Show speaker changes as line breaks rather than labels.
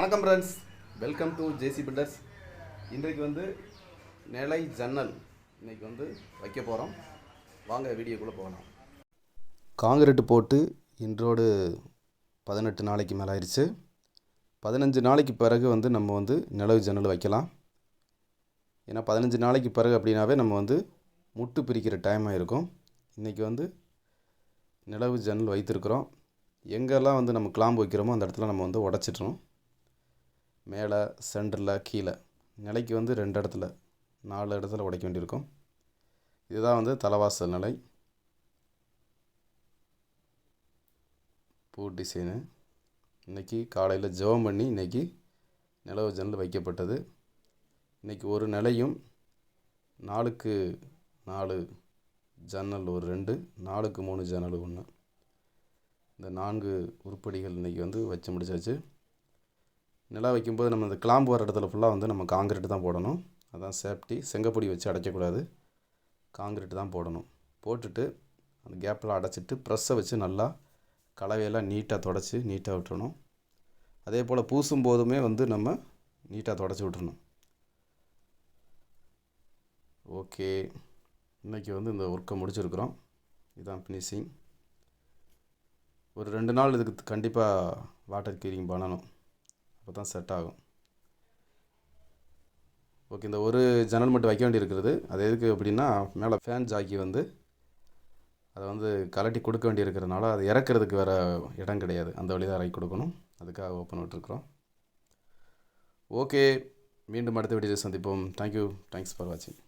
வணக்கம் friends, welcome to JC builders. இன்றைக்கு வந்து நிலை ஜன்னல் இன்றைக்கி வந்து வைக்க போகிறோம். வாங்க வீடியோக்குள்ளே போகலாம். காங்கிரீட்டு போட்டு இன்றோடு 18 நாளைக்கு மேலே ஆயிடுச்சு. 15 நாளைக்கு பிறகு வந்து நம்ம வந்து நிலவு ஜன்னல் வைக்கலாம். ஏன்னா 15 நாளைக்கு பிறகு அப்படின்னாவே நம்ம வந்து முட்டு பிரிக்கிற டைம் ஆகிருக்கும். இன்றைக்கி வந்து நிலவு ஜன்னல் வைத்திருக்கிறோம். எங்கெல்லாம் வந்து நம்ம கிளாம்பு வைக்கிறோமோ அந்த இடத்துல நம்ம வந்து உடச்சிட்றோம். மேலே, சென்டரில், கீழே நிலைக்கு வந்து 2 இடத்துல 4 இடத்துல உடைக்க வேண்டியிருக்கும். இதுதான் வந்து தலைவாசல் நிலை. பூ டிசைனு. இன்றைக்கி காலையில் ஜெபம் பண்ணி இன்றைக்கி நிலவு ஜன்னல் வைக்கப்பட்டது. இன்றைக்கி ஒரு நிலையும் 4க்கு 4 ஜன்னல் ஒரு 2, 4க்கு 3 ஜன்னல் 1. இந்த 4 உருப்படிகள் இன்றைக்கி வந்து வச்சு முடிச்சாச்சு. நிலா வைக்கும்போது நம்ம இந்த கிளாம்பு வர இடத்துல ஃபுல்லாக வந்து நம்ம காங்கிரீட்டு தான் போடணும். அதுதான் சேஃப்டி. செங்கப்பொடி வச்சு அடைக்கக்கூடாது, காங்கிரீட்டு தான் போடணும். போட்டுட்டு அந்த கேப்பில் அடைச்சிட்டு ப்ரெஸ்ஸை வச்சு நல்லா கலவையெல்லாம் நீட்டாக தொடச்சி நீட்டாக விட்டுறணும். அதே போல் பூசும் போதுமே வந்து நம்ம நீட்டாக தொடச்சி விட்டுறணும். ஓகே, இன்றைக்கி வந்து இந்த ஒர்க்கை முடிச்சிருக்கிறோம். இதுதான் ஃபினிஷிங். ஒரு 2 நாள் இதுக்கு கண்டிப்பாக வாட்டர் க்ளீனிங் பண்ணணும். அப்போ தான் செட் ஆகும். ஓகே, இந்த ஒரு ஜன்னல் மட்டும் வைக்க வேண்டியிருக்கிறது. அது எதுக்கு அப்படின்னா, மேலே ஃபேன் ஜாக்கி வந்து அதை வந்து கலட்டி கொடுக்க வேண்டியிருக்கிறதுனால அது இறக்கிறதுக்கு வேறு இடம் கிடையாது. அந்த வழி தான் இறக்கி கொடுக்கணும். அதுக்காக ஓப்பன் விட்டுருக்குறோம். ஓகே, மீண்டும் அடுத்த வீடியோவில் சந்திப்போம். தேங்க்யூ. தேங்க்ஸ் ஃபார் வாட்சிங்.